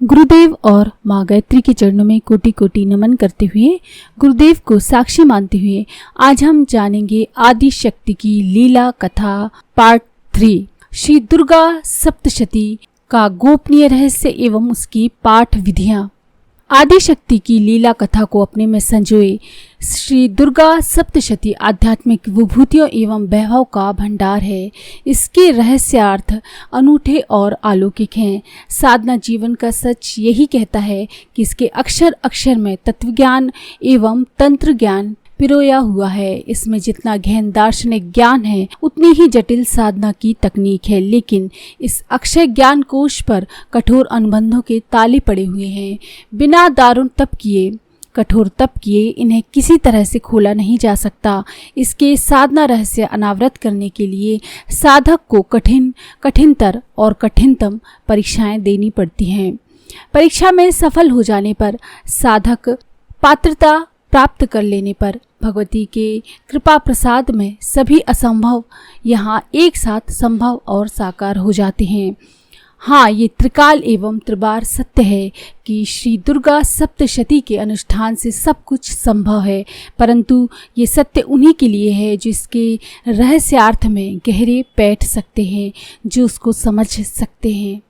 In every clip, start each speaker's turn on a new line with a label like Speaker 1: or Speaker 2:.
Speaker 1: गुरुदेव और माँ गायत्री के चरणों में कोटि कोटि नमन करते हुए, गुरुदेव को साक्षी मानते हुए आज हम जानेंगे आदि शक्ति की लीला कथा पार्ट 3, श्री दुर्गा सप्तशती का गोपनीय रहस्य एवं उसकी पाठ विधियां। आदि शक्ति की लीला कथा को अपने में संजोए श्री दुर्गा सप्तशती आध्यात्मिक विभूतियों एवं वैभव का भंडार है। इसके रहस्यार्थ अनूठे और अलौकिक हैं। साधना जीवन का सच यही कहता है कि इसके अक्षर अक्षर में तत्वज्ञान एवं तंत्र ज्ञान पिरोया हुआ है। इसमें जितना गहन दार्शनिक ज्ञान है उतनी ही जटिल साधना की तकनीक है, लेकिन इस अक्षय ज्ञान कोश पर कठोर अनुबंधों के ताले पड़े हुए हैं। बिना दारुण तप किए, कठोर तप किए इन्हें किसी तरह से खोला नहीं जा सकता। इसके साधना रहस्य अनावृत करने के लिए साधक को कठिनतर और कठिनतम परीक्षाएं देनी पड़ती हैं। परीक्षा में सफल हो जाने पर, साधक पात्रता प्राप्त कर लेने पर भगवती के कृपा प्रसाद में सभी असंभव यहाँ एक साथ संभव और साकार हो जाते हैं। हाँ, ये त्रिकाल एवं त्रिबार सत्य है कि श्री दुर्गा सप्तशती के अनुष्ठान से सब कुछ संभव है, परंतु ये सत्य उन्हीं के लिए है जिसके रहस्यार्थ में गहरे बैठ सकते हैं, जो उसको समझ सकते हैं।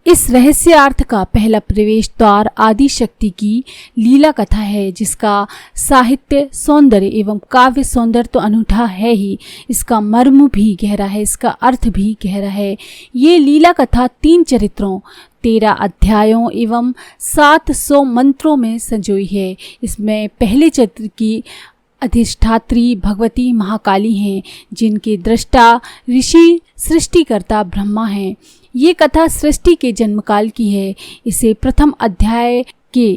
Speaker 1: इस रहस्यार्थ का पहला प्रवेश द्वार आदि शक्ति की लीला कथा है, जिसका साहित्य सौंदर्य एवं काव्य सौंदर्य तो अनूठा है ही, इसका मर्म भी गहरा है, इसका अर्थ भी गहरा है। ये लीला कथा 3 चरित्रों, 13 अध्यायों एवं 700 मंत्रों में संजोई है। इसमें पहले चरित्र की अधिष्ठात्री भगवती महाकाली हैं, जिनके दृष्टा ऋषि सृष्टिकर्ता ब्रह्मा हैं। ये कथा सृष्टि के जन्मकाल की है। इसे प्रथम अध्याय के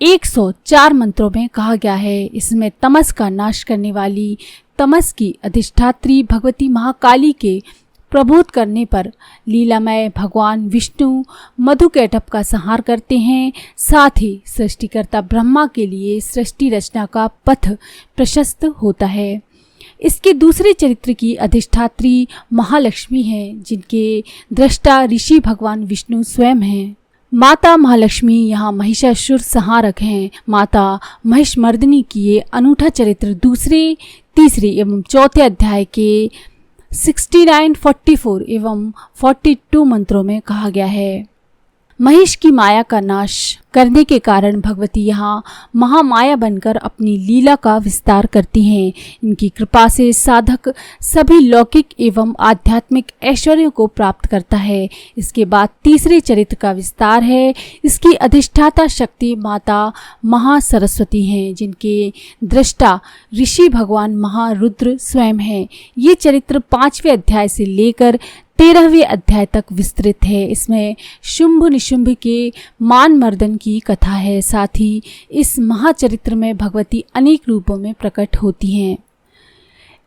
Speaker 1: 104 मंत्रों में कहा गया है। इसमें तमस का नाश करने वाली तमस की अधिष्ठात्री भगवती महाकाली के प्रबोध करने पर लीलामय भगवान विष्णु मधुकैटभ का संहार करते हैं। साथ ही सृष्टिकर्ता ब्रह्मा के लिए सृष्टि रचना का पथ प्रशस्त होता है। इसके दूसरे चरित्र की अधिष्ठात्री महालक्ष्मी हैं, जिनके दृष्टा ऋषि भगवान विष्णु स्वयं हैं। माता महालक्ष्मी यहाँ महिषासुर संहारक हैं। माता महिषमर्दिनी की ये अनूठा चरित्र दूसरे, तीसरे एवं चौथे अध्याय के 69, 44 एवं 42 मंत्रों में कहा गया है। महिष की माया का नाश करने के कारण भगवती यहाँ महामाया बनकर अपनी लीला का विस्तार करती हैं। इनकी कृपा से साधक सभी लौकिक एवं आध्यात्मिक ऐश्वर्यों को प्राप्त करता है। इसके बाद तीसरे चरित्र का विस्तार है। इसकी अधिष्ठाता शक्ति माता महासरस्वती हैं, जिनके दृष्टा ऋषि भगवान महारुद्र स्वयं हैं। ये चरित्र 5वें अध्याय से लेकर 13वें अध्याय तक विस्तृत है। इसमें शुंभ निशुंभ के मान मर्दन की कथा है। साथ ही इस महाचरित्र में भगवती अनेक रूपों में प्रकट होती हैं।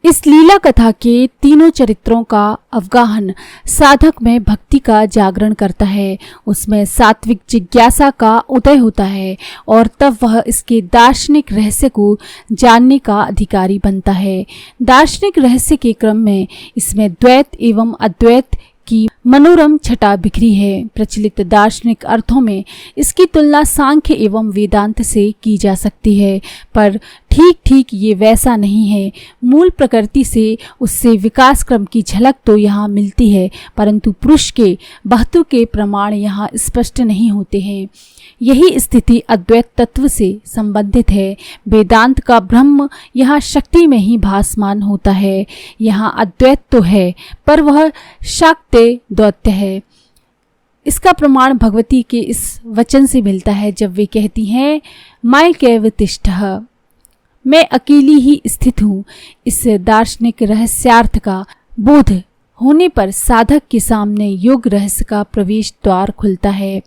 Speaker 1: इस लीला कथा के तीनों चरित्रों का अवगाहन साधक में भक्ति का जागरण करता है। उसमें सात्विक जिज्ञासा का उदय होता है और तब वह इसके दार्शनिक रहस्य को जानने का अधिकारी बनता है। दार्शनिक रहस्य के क्रम में इसमें द्वैत एवं अद्वैत की मनोरम छटा बिखरी है। प्रचलित दार्शनिक अर्थों में इसकी तुलना सांख्य एवं वेदांत से की जा सकती है, पर ठीक ये वैसा नहीं है। मूल प्रकृति से उससे विकास क्रम की झलक तो यहाँ मिलती है, परंतु पुरुष के बहत्व के प्रमाण यहाँ स्पष्ट नहीं होते हैं। यही स्थिति अद्वैत तत्व से संबंधित है। वेदांत का ब्रह्म यहाँ शक्ति में ही भासमान होता है। यहाँ अद्वैत तो है, पर वह शाक्ते द्वैत है। इसका प्रमाण भगवती के इस वचन से मिलता है, जब वे कहती हैं, मायकैव तिष्ठः, मैं अकेली ही स्थित हूँ। इस दार्शनिक रहस्यार्थ का बोध होने पर साधक के सामने योग रहस्य का प्रवेश द्वार खुलता है।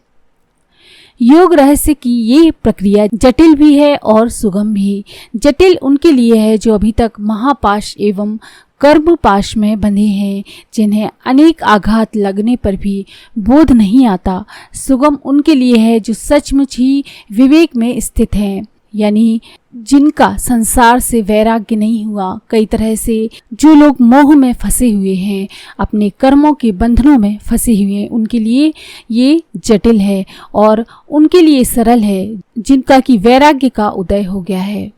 Speaker 1: योग रहस्य की ये प्रक्रिया जटिल भी है और सुगम भी। जटिल उनके लिए है जो अभी तक महापाश एवं कर्म पाश में बंधे हैं, जिन्हें अनेक आघात लगने पर भी बोध नहीं आता। सुगम उनके लिए है जो सचमुच ही विवेक में स्थित हैं। यानी जिनका संसार से वैराग्य नहीं हुआ, कई तरह से जो लोग मोह में फंसे हुए हैं, अपने कर्मों के बंधनों में फंसे हुए हैं, उनके लिए ये जटिल है और उनके लिए सरल है जिनका कि वैराग्य का उदय हो गया है।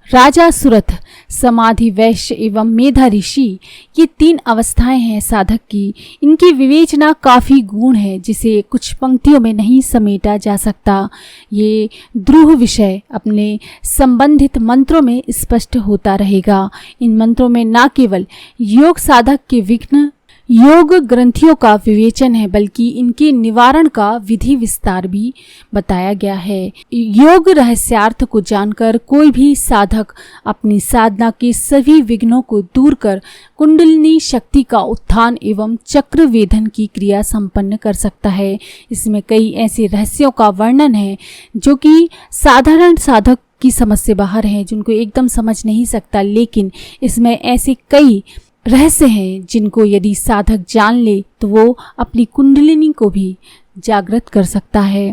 Speaker 1: राजा सुरथ, समाधि वैश्य एवं मेधा ऋषि, ये 3 अवस्थाएं हैं साधक की। इनकी विवेचना काफ़ी गूढ़ है जिसे कुछ पंक्तियों में नहीं समेटा जा सकता। ये ध्रुव विषय अपने संबंधित मंत्रों में स्पष्ट होता रहेगा। इन मंत्रों में न केवल योग साधक के विघ्न योग ग्रंथियों का विवेचन है, बल्कि इनके निवारण का विधि विस्तार भी बताया गया है। योग रहस्यार्थ को जानकर कोई भी साधक अपनी साधना के सभी विघ्नों को दूर कर कुंडलिनी शक्ति का उत्थान एवं चक्र वेधन की क्रिया संपन्न कर सकता है। इसमें कई ऐसे रहस्यों का वर्णन है जो कि साधारण साधक की समझ से बाहर है, जिनको एकदम समझ नहीं सकता, लेकिन इसमें ऐसे कई रहस्य हैं जिनको यदि साधक जान ले तो वो अपनी कुंडलिनी को भी जागृत कर सकता है।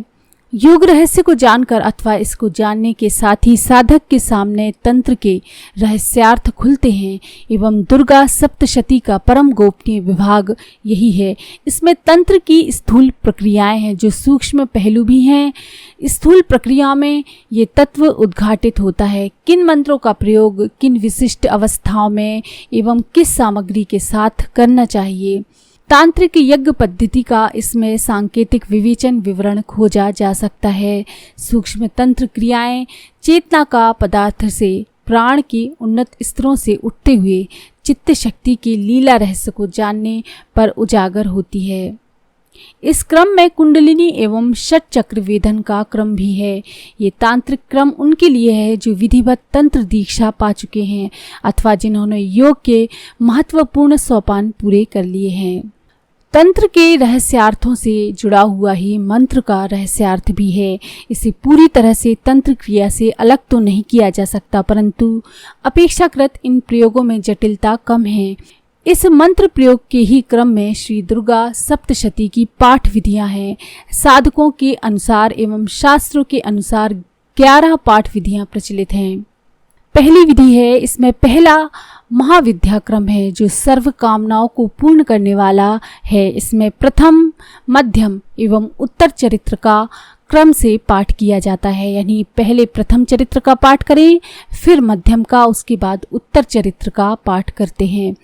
Speaker 1: योग रहस्य को जानकर अथवा इसको जानने के साथ ही साधक के सामने तंत्र के रहस्यार्थ खुलते हैं एवं दुर्गा सप्तशती का परम गोपनीय विभाग यही है। इसमें तंत्र की स्थूल प्रक्रियाएं हैं जो सूक्ष्म पहलू भी हैं। स्थूल प्रक्रिया में ये तत्व उद्घाटित होता है, किन मंत्रों का प्रयोग किन विशिष्ट अवस्थाओं में एवं किस सामग्री के साथ करना चाहिए। तांत्रिक यज्ञ पद्धति का इसमें सांकेतिक विवेचन विवरण खोजा जा सकता है। सूक्ष्म तंत्र क्रियाएं चेतना का पदार्थ से प्राण के उन्नत स्तरों से उठते हुए चित्त शक्ति के लीला रहस्य को जानने पर उजागर होती है। इस क्रम में कुंडलिनी एवं षट चक्र वेधन का क्रम भी है। ये तांत्रिक क्रम उनके लिए है जो विधिवत तंत्र दीक्षा पा चुके हैं अथवा जिन्होंने योग के महत्वपूर्ण सोपान पूरे कर लिए हैं। तंत्र के रहस्यार्थों से जुड़ा हुआ ही मंत्र का रहस्यार्थ भी है। इसे पूरी तरह से तंत्र क्रिया से अलग तो नहीं किया जा सकता, परंतु अपेक्षाकृत इन प्रयोगों में जटिलता कम है। इस मंत्र प्रयोग के ही क्रम में श्री दुर्गा सप्तशती की पाठ विधियां हैं। साधकों के अनुसार एवं शास्त्रों के अनुसार 11 पाठ विधियां प्रचलित हैं। पहली विधि है, इसमें पहला महाविद्या क्रम है जो सर्व कामनाओं को पूर्ण करने वाला है। इसमें प्रथम, मध्यम एवं उत्तर चरित्र का क्रम से पाठ किया जाता है, यानी पहले प्रथम चरित्र का पाठ करें, फिर मध्यम का, उसके बाद उत्तर चरित्र का पाठ करते हैं।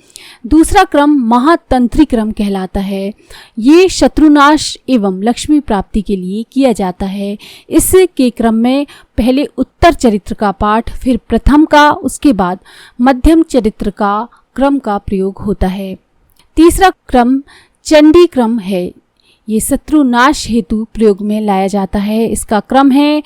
Speaker 1: दूसरा क्रम महातंत्री क्रम कहलाता है। ये शत्रुनाश एवं लक्ष्मी प्राप्ति के लिए किया जाता है। इसके क्रम में पहले उत्तर चरित्र का पाठ, फिर प्रथम का, उसके बाद मध्यम चरित्र का क्रम का प्रयोग होता है। तीसरा क्रम चंडी क्रम है। ये शत्रु नाश हेतु प्रयोग में लाया जाता है। इसका क्रम है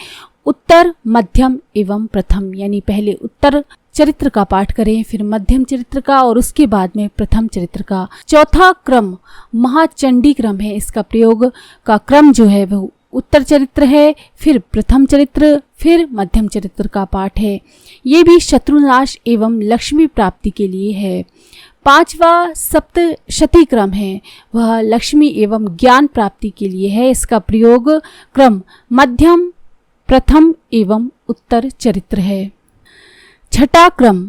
Speaker 1: उत्तर, मध्यम एवं प्रथम, यानी पहले उत्तर चरित्र का पाठ करें, फिर मध्यम चरित्र का और उसके बाद में प्रथम चरित्र का। चौथा क्रम महाचंडी क्रम है। इसका प्रयोग का क्रम जो है वह उत्तर चरित्र है, फिर प्रथम चरित्र, फिर मध्यम चरित्र का पाठ है। ये भी शत्रुनाश एवं लक्ष्मी प्राप्ति के लिए है। पांचवा सप्तशती क्रम है, वह लक्ष्मी एवं ज्ञान प्राप्ति के लिए है। इसका प्रयोग क्रम मध्यम, प्रथम एवं उत्तर चरित्र है। छठा क्रम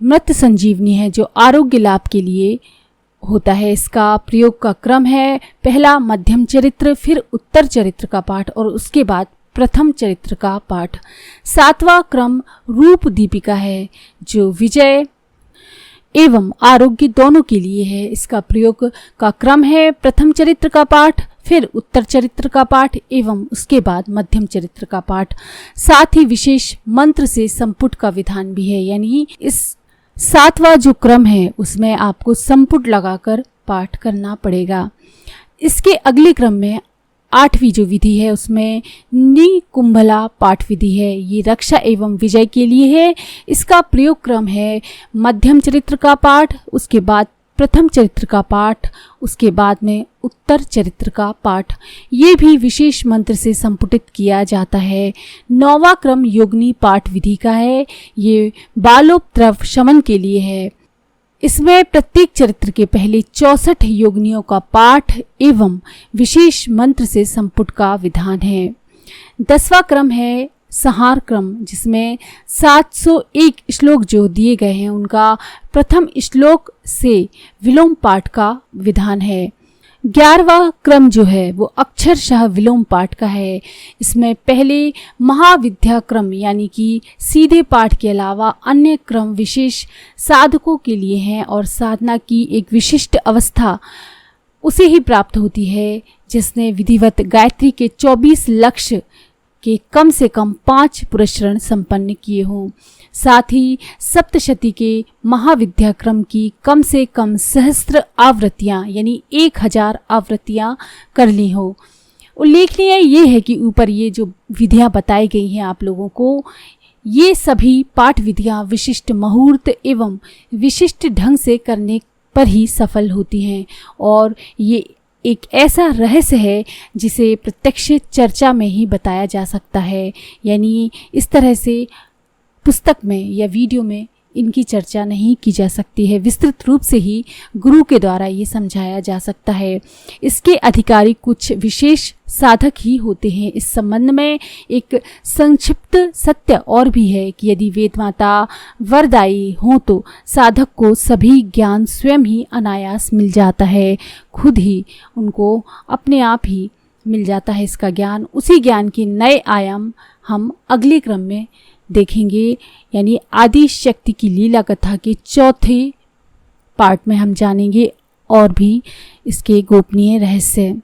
Speaker 1: मृत संजीवनी है जो आरोग्य लाभ के लिए होता है। इसका प्रयोग का क्रम है पहला मध्यम चरित्र, फिर उत्तर चरित्र का पाठ और उसके बाद प्रथम चरित्र का पाठ। सातवां क्रम रूप दीपिका है जो विजय एवं आरोग्य दोनों के लिए है। इसका प्रयोग का क्रम है प्रथम चरित्र का पाठ, फिर उत्तर चरित्र का पाठ एवं उसके बाद मध्यम चरित्र का पाठ। साथ ही विशेष मंत्र से संपुट का विधान भी है, यानी इस सातवां जो क्रम है उसमें आपको संपुट लगाकर पाठ करना पड़ेगा। इसके अगले क्रम में आठवीं जो विधि है उसमें निकुंभला पाठ विधि है। ये रक्षा एवं विजय के लिए है। इसका प्रयोग क्रम है मध्यम चरित्र का पाठ, उसके बाद प्रथम चरित्र का पाठ, उसके बाद में उत्तर चरित्र का पाठ। ये भी विशेष मंत्र से संपुटित किया जाता है। नौवां क्रम योगिनी पाठ विधि का है। ये बालोपद्रव शमन के लिए है। इसमें प्रत्येक चरित्र के पहले 64 योगिनियों का पाठ एवं विशेष मंत्र से संपुट का विधान है। 10वां क्रम है संहार क्रम, जिसमें 701 श्लोक जो दिए गए हैं उनका प्रथम श्लोक से विलोम पाठ का विधान है। 11वां क्रम जो है वो अक्षरशः विलोम पाठ का है। इसमें पहले महाविद्या क्रम यानी कि सीधे पाठ के अलावा अन्य क्रम विशेष साधकों के लिए हैं और साधना की एक विशिष्ट अवस्था उसे ही प्राप्त होती है जिसने विधिवत गायत्री के 24 लक्ष्य के कम से कम 5 पुरस्रण संपन्न किए हों। साथ ही सप्तशती के महाविद्या क्रम की कम से कम सहस्त्र आवृत्तियाँ यानी 1000 आवृत्तियाँ कर ली हो। उल्लेखनीय ये है कि ऊपर ये जो विधियाँ बताई गई हैं आप लोगों को, ये सभी पाठ विधियाँ विशिष्ट मुहूर्त एवं विशिष्ट ढंग से करने पर ही सफल होती हैं और ये एक ऐसा रहस्य है जिसे प्रत्यक्ष चर्चा में ही बताया जा सकता है। यानी इस तरह से पुस्तक में या वीडियो में इनकी चर्चा नहीं की जा सकती है, विस्तृत रूप से ही गुरु के द्वारा ये समझाया जा सकता है। इसके अधिकारी कुछ विशेष साधक ही होते हैं। इस संबंध में एक संक्षिप्त सत्य और भी है कि यदि वेदमाता वरदायी हो तो साधक को सभी ज्ञान स्वयं ही अनायास मिल जाता है, खुद ही उनको अपने आप ही मिल जाता है इसका ज्ञान। उसी ज्ञान के नए आयाम हम अगले क्रम में देखेंगे, यानी आदि शक्ति की लीला कथा के चौथे पार्ट में हम जानेंगे और भी इसके गोपनीय रहस्य।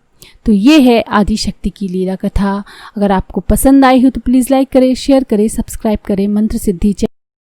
Speaker 1: तो ये है आदि शक्ति की लीला कथा। अगर आपको पसंद आई हो तो प्लीज़ लाइक करें, शेयर करें, सब्सक्राइब करें। मंत्र सिद्धि